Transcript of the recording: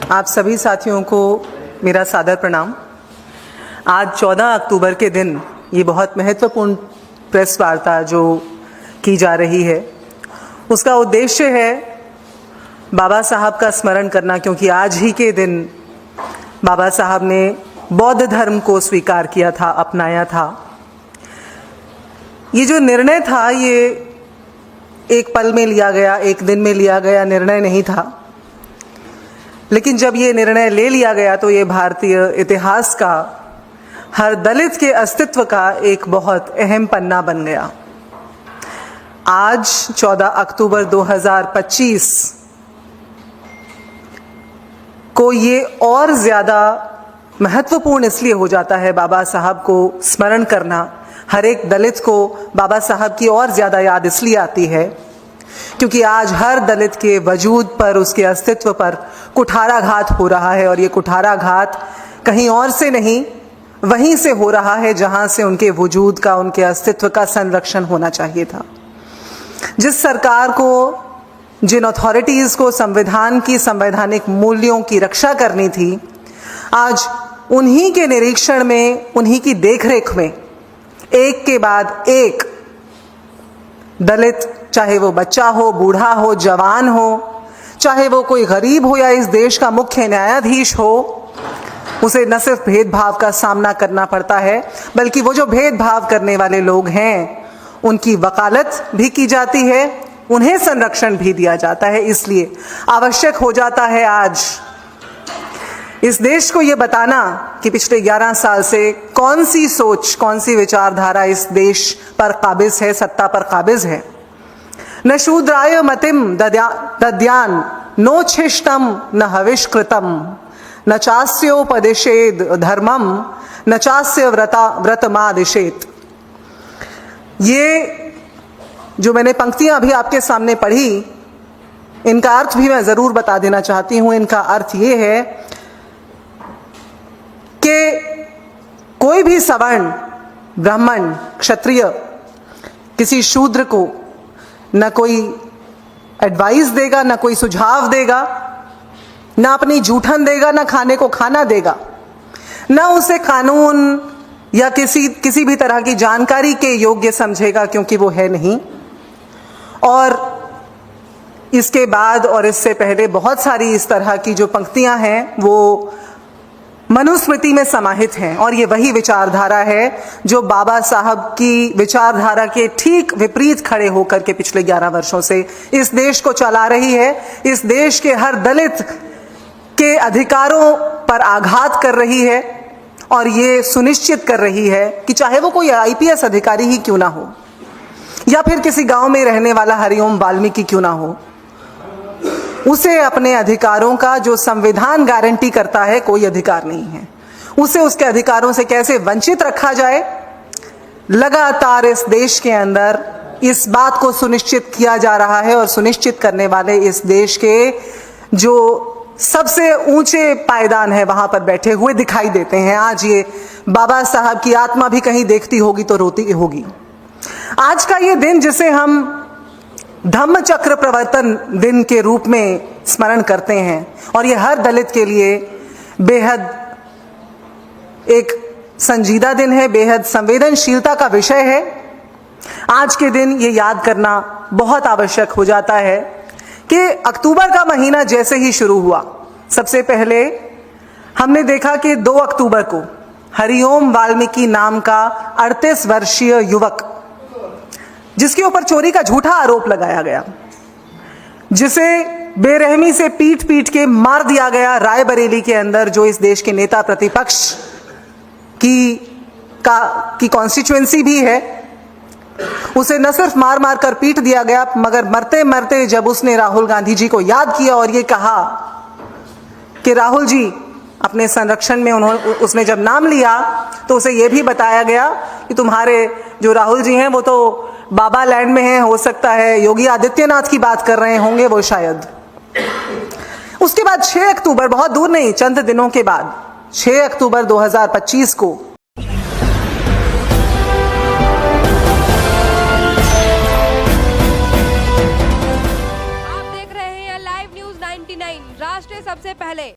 आप सभी साथियों को मेरा सादर प्रणाम। आज 14 अक्टूबर के दिन ये बहुत महत्वपूर्ण प्रेस वार्ता जो की जा रही है, उसका उद्देश्य है बाबा साहब का स्मरण करना, क्योंकि आज ही के दिन बाबा साहब ने बौद्ध धर्म को स्वीकार किया था, अपनाया था। ये जो निर्णय था ये एक पल में लिया गया, एक दिन में लिया गया निर्णय नहीं था, लेकिन जब ये निर्णय ले लिया गया तो ये भारतीय इतिहास का, हर दलित के अस्तित्व का एक बहुत अहम पन्ना बन गया। आज 14 अक्टूबर 2025 को ये और ज़्यादा महत्वपूर्ण इसलिए हो जाता है, बाबा साहब को स्मरण करना, हर एक दलित को बाबा साहब की और ज़्यादा याद इसलिए आती है क्योंकि आज हर दलित के वजूद पर, उसके अस्तित्व पर कुठाराघात हो रहा है। और ये कुठाराघात कहीं और से नहीं, वहीं से हो रहा है जहां से उनके वजूद का, उनके अस्तित्व का संरक्षण होना चाहिए था। जिस सरकार को, जिन अथॉरिटीज़ को संविधान की, संवैधानिक मूल्यों की रक्षा करनी थी, आज उन्हीं के निरीक्षण में, उन्हीं की देखरेख में एक के बाद एक दलित, चाहे वो बच्चा हो, बूढ़ा हो, जवान हो, चाहे वो कोई गरीब हो या इस देश का मुख्य न्यायाधीश हो, उसे न सिर्फ भेदभाव का सामना करना पड़ता है, बल्कि वो जो भेदभाव करने वाले लोग हैं उनकी वकालत भी की जाती है, उन्हें संरक्षण भी दिया जाता है। इसलिए आवश्यक हो जाता है आज इस देश को ये बताना कि पिछले 11 साल से कौन सी सोच, कौन सी विचारधारा इस देश पर काबिज है, सत्ता पर काबिज है। न शूद्राय मतिम दद्यान नोच्छिष्टम न हविष्कृतम न चास्योपदिशेद धर्मम न चास्य व्रतमादिशेत। ये जो मैंने पंक्तियां अभी आपके सामने पढ़ी, इनका अर्थ भी मैं ज़रूर बता देना चाहती हूँ। इनका अर्थ ये है कि कोई भी सवर्ण, ब्राह्मण, क्षत्रिय किसी शूद्र को न कोई एडवाइस देगा, न कोई सुझाव देगा, न अपनी जूठन देगा, न खाने को खाना देगा, न उसे कानून या किसी भी तरह की जानकारी के योग्य समझेगा, क्योंकि वो है नहीं। और इसके बाद और इससे पहले बहुत सारी इस तरह की जो पंक्तियां हैं वो मनुस्मृति में समाहित हैं। और ये वही विचारधारा है जो बाबा साहब की विचारधारा के ठीक विपरीत खड़े होकर के पिछले 11 वर्षों से इस देश को चला रही है। इस देश के हर दलित के अधिकारों पर आघात कर रही है और ये सुनिश्चित कर रही है कि चाहे वो कोई आईपीएस अधिकारी ही क्यों ना हो या फिर किसी गांव में रहने वाला हरिओम वाल्मीकि क्यों ना हो, उसे अपने अधिकारों का, जो संविधान गारंटी करता है, कोई अधिकार नहीं है। उसे उसके अधिकारों से कैसे वंचित रखा जाए, लगातार इस देश के अंदर इस बात को सुनिश्चित किया जा रहा है। और सुनिश्चित करने वाले इस देश के जो सबसे ऊंचे पायदान है वहां पर बैठे हुए दिखाई देते हैं। आज ये बाबा साहब की आत्मा भी कहीं देखती होगी तो रोती होगी। आज का ये दिन, जिसे हम धम्म चक्र प्रवर्तन दिन के रूप में स्मरण करते हैं, और ये हर दलित के लिए बेहद एक संजीदा दिन है, बेहद संवेदनशीलता का विषय है। आज के दिन ये याद करना बहुत आवश्यक हो जाता है कि अक्टूबर का महीना जैसे ही शुरू हुआ, सबसे पहले हमने देखा कि 2 अक्टूबर को हरिओम वाल्मीकि नाम का 38 वर्षीय युवक, जिसके ऊपर चोरी का झूठा आरोप लगाया गया, जिसे बेरहमी से पीट पीट के मार दिया गया रायबरेली के अंदर, जो इस देश के नेता प्रतिपक्ष की कॉन्स्टिट्यूएंसी भी है, उसे न सिर्फ मार मार कर पीट दिया गया, मगर मरते मरते जब उसने राहुल गांधी जी को याद किया और ये कहा कि राहुल जी अपने संरक्षण में, उसने जब नाम लिया तो उसे ये भी बताया गया कि तुम्हारे जो राहुल जी हैं वो तो बाबा लैंड में हैं, हो सकता है योगी आदित्यनाथ की बात कर रहे होंगे वो शायद। उसके बाद 6 अक्टूबर, बहुत दूर नहीं, चंद दिनों के बाद 6 अक्टूबर 2025 को आप देख रहे हैं लाइव न्यूज 99, राष्ट्र सबसे पहले।